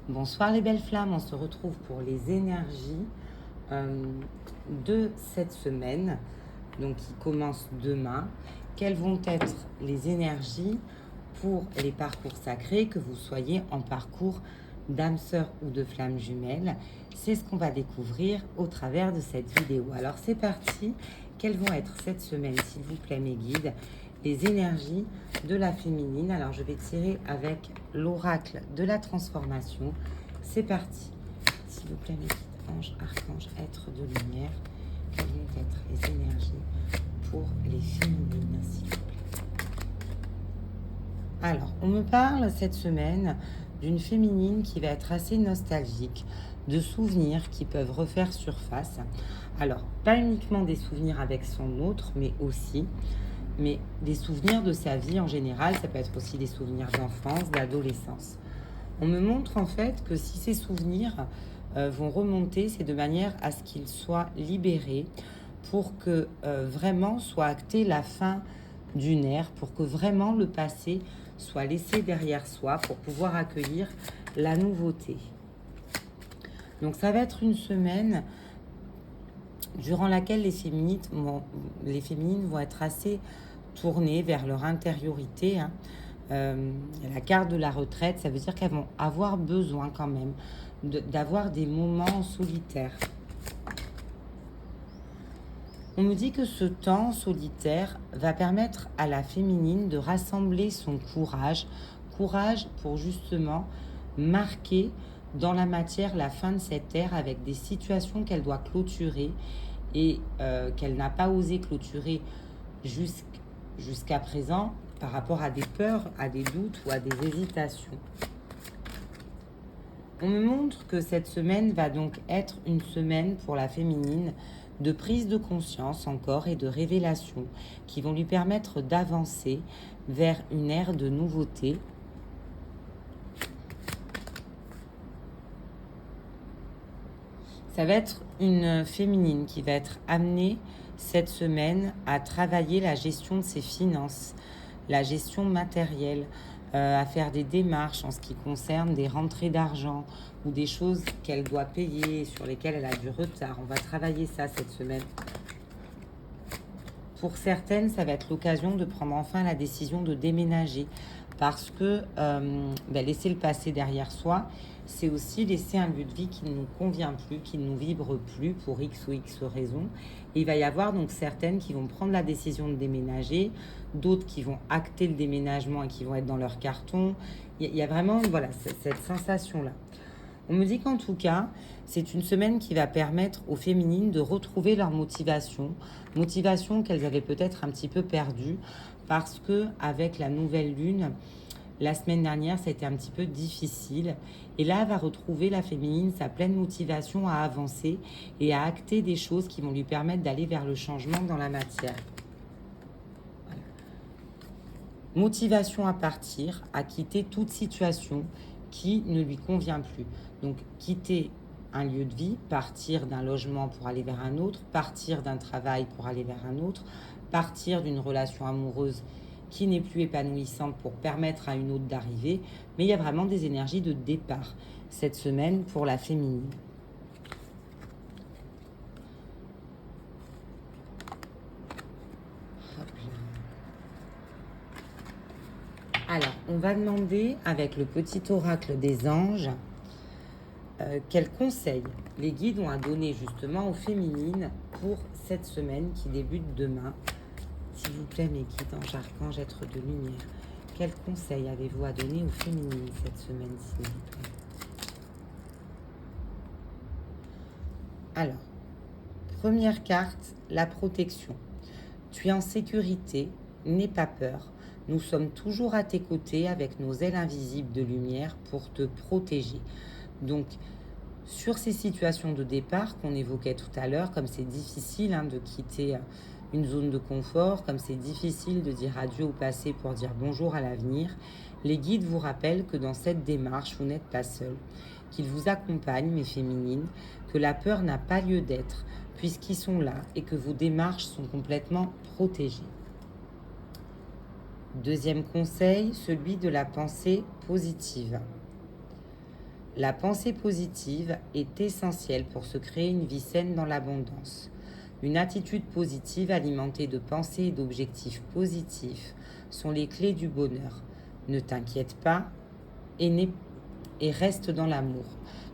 Bonsoir les belles flammes, on se retrouve pour les énergies de cette semaine, donc qui commence demain. Quelles vont être les énergies pour les parcours sacrés, que vous soyez en parcours d'âme sœur ou de flamme jumelle? C'est ce qu'on va découvrir au travers de cette vidéo. Alors c'est parti, quelles vont être cette semaine, s'il vous plaît mes guides, les énergies de la féminine? Alors je vais tirer avec l'oracle de la transformation. C'est parti. S'il vous plaît mes guides, anges, archanges, êtres de lumière, quelles vont être les énergies pour les féminines, s'il vous plaît? Alors, on me parle cette semaine d'une féminine qui va être assez nostalgique, de souvenirs qui peuvent refaire surface. Alors, pas uniquement des souvenirs avec son autre, mais des souvenirs de sa vie en général. Ça peut être aussi des souvenirs d'enfance, d'adolescence. On me montre en fait que si ces souvenirs vont remonter, c'est de manière à ce qu'ils soient libérés pour que vraiment soit actée la fin d'une ère, pour que vraiment le passé soit laissé derrière soi, pour pouvoir accueillir la nouveauté. Donc ça va être une semaine durant laquelle les féminines vont être assez tournées vers leur intériorité. La carte de la retraite, ça veut dire qu'elles vont avoir besoin quand même d'avoir des moments solitaires. On me dit que ce temps solitaire va permettre à la féminine de rassembler son courage pour justement marquer dans la matière la fin de cette ère avec des situations qu'elle doit clôturer et qu'elle n'a pas osé clôturer jusqu'à présent par rapport à des peurs, à des doutes ou à des hésitations. On me montre que cette semaine va donc être une semaine pour la féminine de prise de conscience encore et de révélation qui vont lui permettre d'avancer vers une ère de nouveauté. Ça va être une féminine qui va être amenée cette semaine à travailler la gestion de ses finances, la gestion matérielle, à faire des démarches en ce qui concerne des rentrées d'argent ou des choses qu'elle doit payer, sur lesquelles elle a du retard. On va travailler ça cette semaine. Pour certaines, ça va être l'occasion de prendre enfin la décision de déménager parce que laisser le passé derrière soi, c'est aussi laisser un lieu de vie qui ne nous convient plus, qui ne nous vibre plus pour X ou X raisons. Et il va y avoir donc certaines qui vont prendre la décision de déménager, d'autres qui vont acter le déménagement et qui vont être dans leur carton. Il y a vraiment cette sensation-là. On me dit qu'en tout cas, c'est une semaine qui va permettre aux féminines de retrouver leur motivation qu'elles avaient peut-être un petit peu perdue parce que avec la nouvelle lune, la semaine dernière, ça a été un petit peu difficile. Et là, elle va retrouver la féminine sa pleine motivation à avancer et à acter des choses qui vont lui permettre d'aller vers le changement dans la matière. Voilà. Motivation à partir, à quitter toute situation qui ne lui convient plus. Donc, quitter un lieu de vie, partir d'un logement pour aller vers un autre, partir d'un travail pour aller vers un autre, partir d'une relation amoureuse qui n'est plus épanouissante pour permettre à une autre d'arriver. Mais il y a vraiment des énergies de départ cette semaine pour la féminine. Alors, on va demander avec le petit oracle des anges quels conseils les guides ont à donner justement aux féminines pour cette semaine qui débute demain. S'il vous plaît, mes guides, anges, archanges, êtres de lumière, quels conseils avez-vous à donner aux féminines cette semaine, s'il vous plaît? Alors, première carte, la protection. Tu es en sécurité, n'aie pas peur. Nous sommes toujours à tes côtés avec nos ailes invisibles de lumière pour te protéger. Donc, sur ces situations de départ qu'on évoquait tout à l'heure, comme c'est difficile de quitter une zone de confort, comme c'est difficile de dire adieu au passé pour dire bonjour à l'avenir, les guides vous rappellent que dans cette démarche, vous n'êtes pas seul, qu'ils vous accompagnent, mes féminines, que la peur n'a pas lieu d'être, puisqu'ils sont là et que vos démarches sont complètement protégées. Deuxième conseil, celui de la pensée positive. La pensée positive est essentielle pour se créer une vie saine dans l'abondance. Une attitude positive alimentée de pensées et d'objectifs positifs sont les clés du bonheur. Ne t'inquiète pas et reste dans l'amour.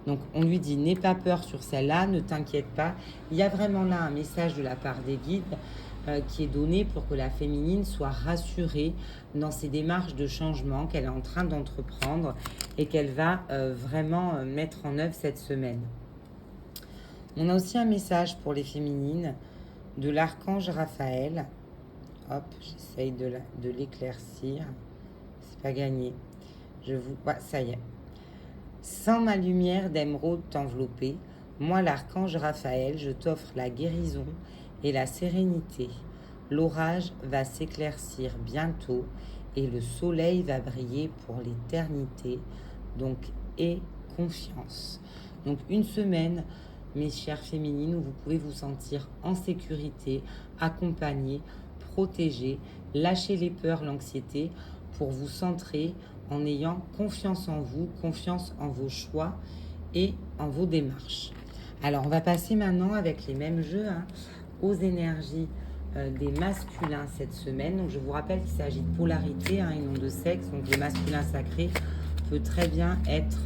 Donc on lui dit n'aie pas peur sur celle-là, ne t'inquiète pas. Il y a vraiment là un message de la part des guides qui est donné pour que la féminine soit rassurée dans ses démarches de changement qu'elle est en train d'entreprendre et qu'elle va vraiment mettre en œuvre cette semaine. On a aussi un message pour les féminines de l'archange Raphaël. Hop, j'essaye de l'éclaircir. C'est pas gagné. Ça y est. Sans ma lumière d'émeraude t'envelopper, moi l'archange Raphaël, je t'offre la guérison et la sérénité. L'orage va s'éclaircir bientôt et le soleil va briller pour l'éternité. Donc, aie confiance. Donc, une semaine, mes chères féminines, où vous pouvez vous sentir en sécurité, accompagnées, protégées, lâcher les peurs, l'anxiété, pour vous centrer en ayant confiance en vous, confiance en vos choix et en vos démarches. Alors, on va passer maintenant avec les mêmes jeux aux énergies des masculins cette semaine. Donc, je vous rappelle qu'il s'agit de polarité et non de sexe. Donc, le masculin sacré peut très bien être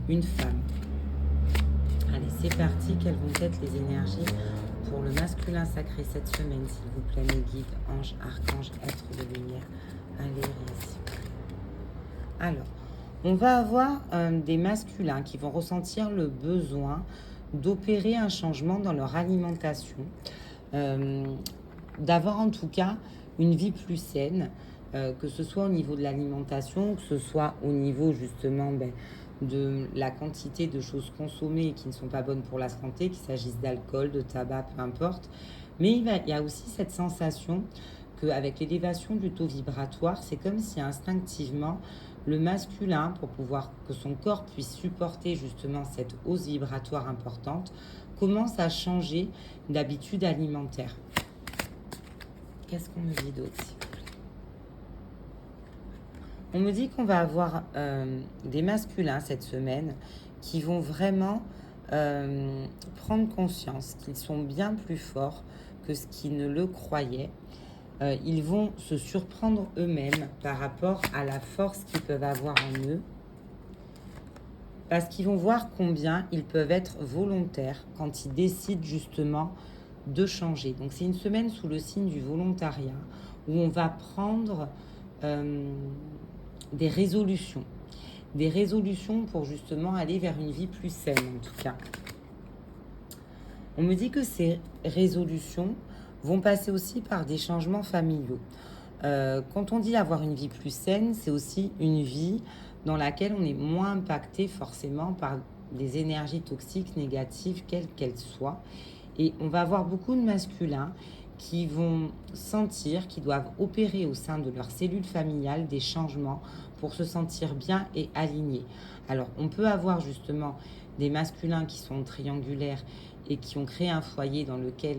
une femme. Allez, c'est parti. Quelles vont être les énergies pour le masculin sacré cette semaine, s'il vous plaît, mes guides, anges, archanges, êtres de lumière. Allez, récit. Alors, on va avoir des masculins qui vont ressentir le besoin d'opérer un changement dans leur alimentation, d'avoir en tout cas une vie plus saine, que ce soit au niveau de l'alimentation, que ce soit au niveau justement de la quantité de choses consommées qui ne sont pas bonnes pour la santé, qu'il s'agisse d'alcool, de tabac, peu importe. Mais il y a aussi cette sensation qu'avec l'élévation du taux vibratoire, c'est comme si instinctivement, le masculin, pour pouvoir que son corps puisse supporter justement cette hausse vibratoire importante, commence à changer d'habitude alimentaire. Qu'est-ce qu'on me dit d'autre, s'il vous plaît? On me dit qu'on va avoir des masculins cette semaine qui vont vraiment prendre conscience qu'ils sont bien plus forts que ce qu'ils ne le croyaient. Ils vont se surprendre eux-mêmes par rapport à la force qu'ils peuvent avoir en eux, parce qu'ils vont voir combien ils peuvent être volontaires quand ils décident justement de changer. Donc c'est une semaine sous le signe du volontariat où on va prendre des résolutions pour justement aller vers une vie plus saine en tout cas. On me dit que ces résolutions vont passer aussi par des changements familiaux. Quand on dit avoir une vie plus saine, c'est aussi une vie dans laquelle on est moins impacté forcément par des énergies toxiques, négatives, quelles qu'elles soient. Et on va avoir beaucoup de masculins qui vont sentir qu'ils doivent opérer au sein de leur cellule familiale des changements pour se sentir bien et alignés. Alors, on peut avoir justement des masculins qui sont triangulaires et qui ont créé un foyer dans lequel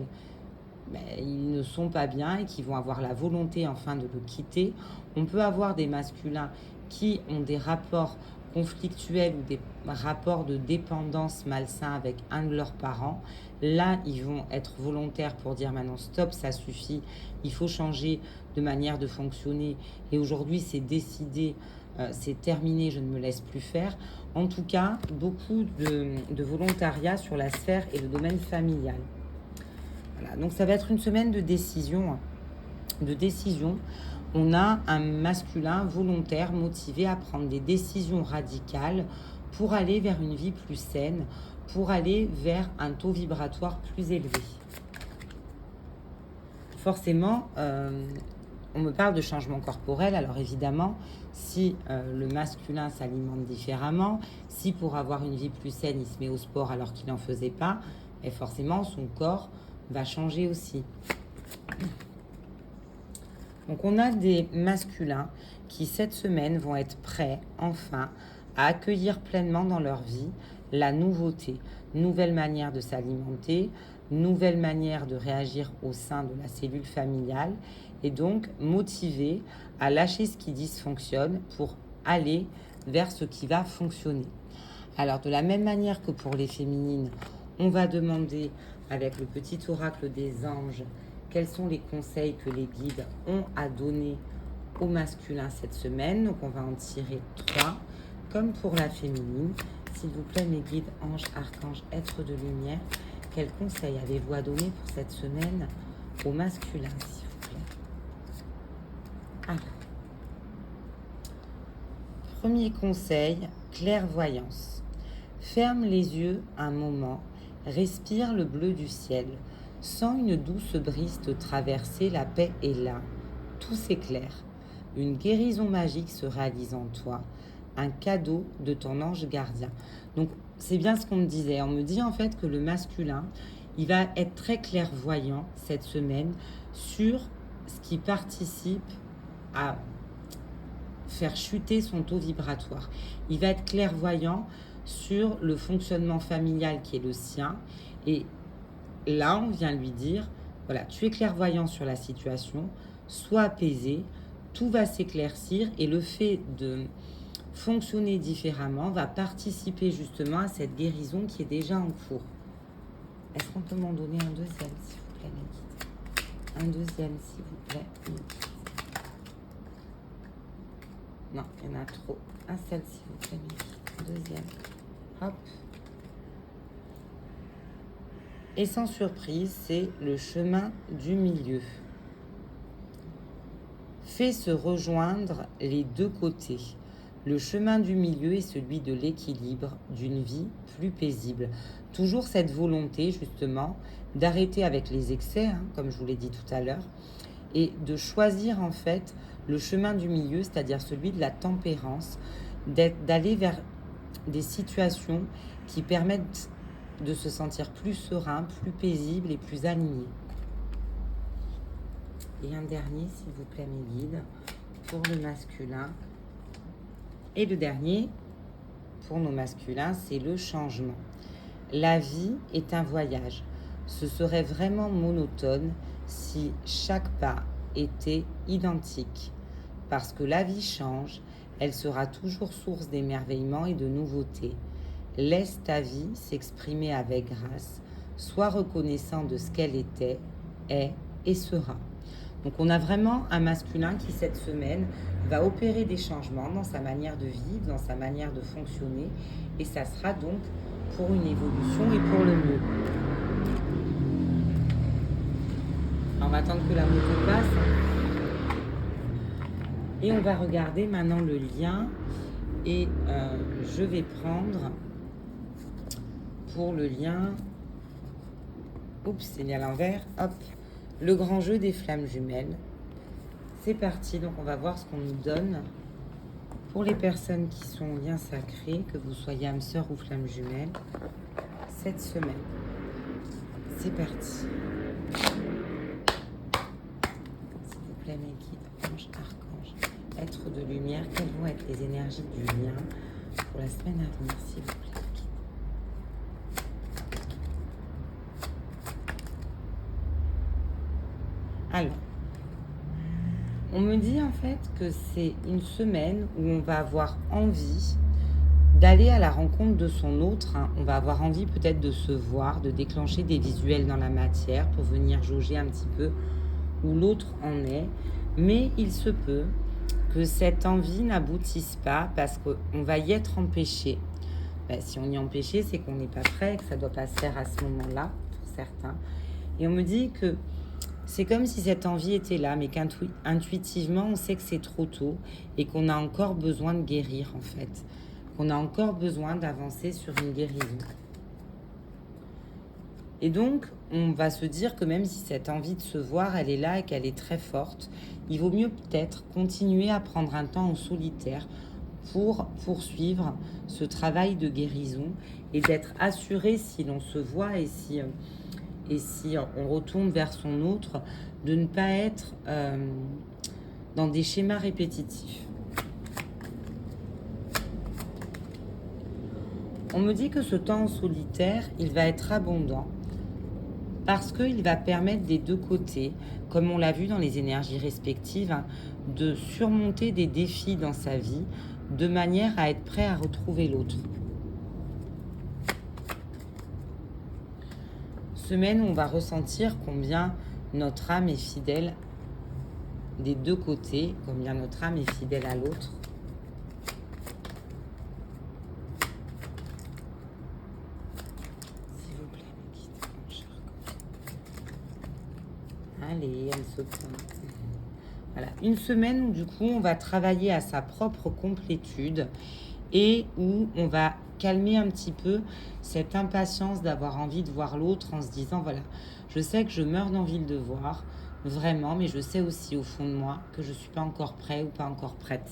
ils ne sont pas bien et qui vont avoir la volonté enfin de le quitter. On peut avoir des masculins qui ont des rapports conflictuels ou des rapports de dépendance malsains avec un de leurs parents. Là, ils vont être volontaires pour dire maintenant stop, ça suffit, il faut changer de manière de fonctionner. Et aujourd'hui, c'est décidé, c'est terminé, je ne me laisse plus faire. En tout cas, beaucoup de volontariat sur la sphère et le domaine familial. Voilà, donc ça va être une semaine de décision. On a un masculin volontaire motivé à prendre des décisions radicales pour aller vers une vie plus saine, pour aller vers un taux vibratoire plus élevé. Forcément, on me parle de changement corporel. Alors évidemment, si le masculin s'alimente différemment, si pour avoir une vie plus saine, il se met au sport alors qu'il n'en faisait pas, et forcément son corps va changer aussi. Donc on a des masculins qui cette semaine vont être prêts enfin à accueillir pleinement dans leur vie la nouveauté, nouvelle manière de s'alimenter, nouvelle manière de réagir au sein de la cellule familiale et donc motivés à lâcher ce qui dysfonctionne pour aller vers ce qui va fonctionner. Alors, de la même manière que pour les féminines, on va demander avec le petit oracle des anges quels sont les conseils que les guides ont à donner au masculin cette semaine. Donc, on va en tirer 3, comme pour la féminine. S'il vous plaît, mes guides, anges, archanges, êtres de lumière, quels conseils avez-vous à donner pour cette semaine au masculin, s'il vous plaît? Alors, premier conseil, clairvoyance. Ferme les yeux un moment, respire le bleu du ciel. Sens une douce brise te traverser, la paix est là. Tout s'éclaire. Une guérison magique se réalise en toi. Un cadeau de ton ange gardien. Donc, c'est bien ce qu'on me disait. On me dit en fait que le masculin, il va être très clairvoyant cette semaine sur ce qui participe à faire chuter son taux vibratoire. Il va être clairvoyant sur le fonctionnement familial qui est le sien. Et là, on vient lui dire, voilà, tu es clairvoyant sur la situation, sois apaisé, tout va s'éclaircir et le fait de fonctionner différemment va participer justement à cette guérison qui est déjà en cours. Est-ce qu'on peut m'en donner un deuxième, s'il vous plaît, mes guides? Un deuxième, s'il vous plaît. Non, il y en a trop. Un seul, s'il vous plaît, mes guides. Deuxième. Hop. Et sans surprise, c'est le chemin du milieu. Fais se rejoindre les deux côtés. Le chemin du milieu est celui de l'équilibre, d'une vie plus paisible. Toujours cette volonté, justement, d'arrêter avec les excès, comme je vous l'ai dit tout à l'heure, et de choisir, en fait, le chemin du milieu, c'est-à-dire celui de la tempérance, d'aller vers des situations qui permettent de se sentir plus serein, plus paisible et plus aligné. Et un dernier, s'il vous plaît, mes guides, pour le masculin. Et le dernier, pour nos masculins, c'est le changement. La vie est un voyage. Ce serait vraiment monotone si chaque pas était identique. Parce que la vie change, elle sera toujours source d'émerveillement et de nouveautés. Laisse ta vie s'exprimer avec grâce. Sois reconnaissant de ce qu'elle était, est et sera. Donc on a vraiment un masculin qui cette semaine va opérer des changements dans sa manière de vivre, dans sa manière de fonctionner, et ça sera donc pour une évolution et pour le mieux. Alors, on va attendre que la moto passe. Et on va regarder maintenant le lien. Et je vais prendre pour le lien... Oups, c'est mis à l'envers. Hop. Le grand jeu des flammes jumelles. C'est parti, donc on va voir ce qu'on nous donne pour les personnes qui sont en lien sacré, que vous soyez âme sœur ou flamme jumelle, cette semaine. C'est parti. S'il vous plaît, mes guides, anges, archanges, êtres de lumière, quelles vont être les énergies du lien pour la semaine à venir, s'il vous plaît. Alors, on me dit en fait que c'est une semaine où on va avoir envie d'aller à la rencontre de son autre. On va avoir envie peut-être de se voir, de déclencher des visuels dans la matière pour venir jauger un petit peu où l'autre en est. Mais il se peut que cette envie n'aboutisse pas parce qu'on va y être empêché. Si on y est empêché, c'est qu'on n'est pas prêt, que ça ne doit pas se faire à ce moment-là, pour certains. Et on me dit que c'est comme si cette envie était là, mais qu'intuitivement, on sait que c'est trop tôt et qu'on a encore besoin de guérir, en fait. Qu'on a encore besoin d'avancer sur une guérison. Et donc, on va se dire que même si cette envie de se voir, elle est là et qu'elle est très forte, il vaut mieux peut-être continuer à prendre un temps en solitaire pour poursuivre ce travail de guérison et d'être assuré si l'on se voit et si on retourne vers son autre, de ne pas être dans des schémas répétitifs. On me dit que ce temps en solitaire, il va être abondant parce qu'il va permettre des deux côtés, comme on l'a vu dans les énergies respectives, de surmonter des défis dans sa vie de manière à être prêt à retrouver l'autre. Semaine où on va ressentir combien notre âme est fidèle des deux côtés, combien notre âme est fidèle à l'autre. S'il vous plaît, mes guides, mon cher. Allez, elle se pointe. Voilà, une semaine où du coup on va travailler à sa propre complétude et où on va calmer un petit peu cette impatience d'avoir envie de voir l'autre en se disant voilà, je sais que je meurs d'envie de le voir, vraiment, mais je sais aussi au fond de moi que je ne suis pas encore prêt ou pas encore prête.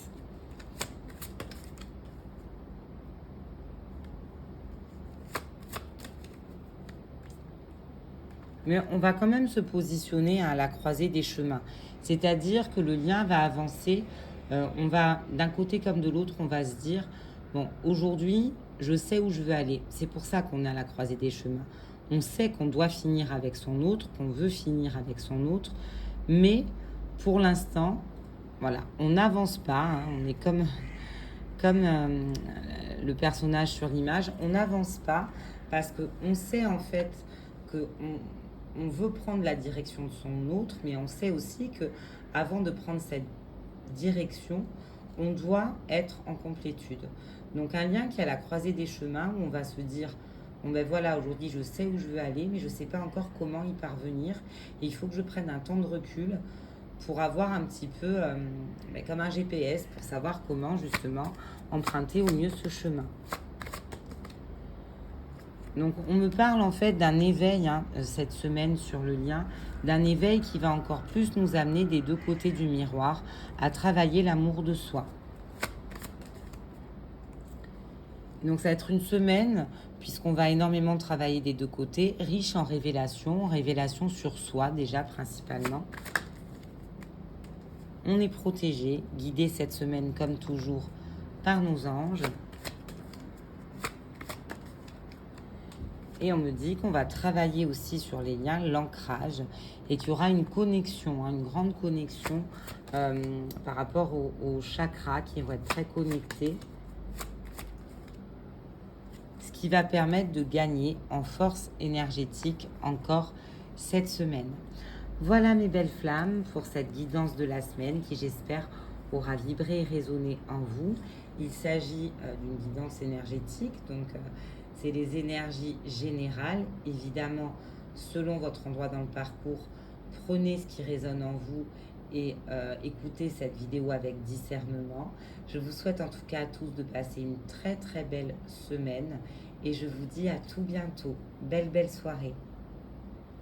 Mais on va quand même se positionner à la croisée des chemins. C'est-à-dire que le lien va avancer. On va, d'un côté comme de l'autre, on va se dire, bon, aujourd'hui, je sais où je veux aller. C'est pour ça qu'on est à la croisée des chemins. On sait qu'on doit finir avec son autre, qu'on veut finir avec son autre. Mais pour l'instant, voilà, on n'avance pas. Hein, on est comme le personnage sur l'image. On n'avance pas parce qu'on sait en fait que on veut prendre la direction de son autre, mais on sait aussi que avant de prendre cette direction, on doit être en complétude. Donc un lien qui est à la croisée des chemins où on va se dire bon ben voilà, aujourd'hui je sais où je veux aller, mais je ne sais pas encore comment y parvenir. Et il faut que je prenne un temps de recul pour avoir un petit peu comme un GPS pour savoir comment justement emprunter au mieux ce chemin. Donc on me parle en fait d'un éveil cette semaine sur le lien, d'un éveil qui va encore plus nous amener des deux côtés du miroir à travailler l'amour de soi. Donc ça va être une semaine, puisqu'on va énormément travailler des deux côtés, riche en révélations sur soi déjà principalement. On est protégé, guidé cette semaine comme toujours par nos anges. Et on me dit qu'on va travailler aussi sur les liens, l'ancrage, et qu'il y aura une connexion, une grande connexion par rapport aux chakras qui vont être très connectés. Ce qui va permettre de gagner en force énergétique encore cette semaine. Voilà mes belles flammes pour cette guidance de la semaine qui j'espère aura vibré et résonné en vous. Il s'agit d'une guidance énergétique, donc c'est les énergies générales. Évidemment, selon votre endroit dans le parcours, prenez ce qui résonne en vous et écoutez cette vidéo avec discernement. Je vous souhaite en tout cas à tous de passer une très très belle semaine et je vous dis à tout bientôt. Belle soirée.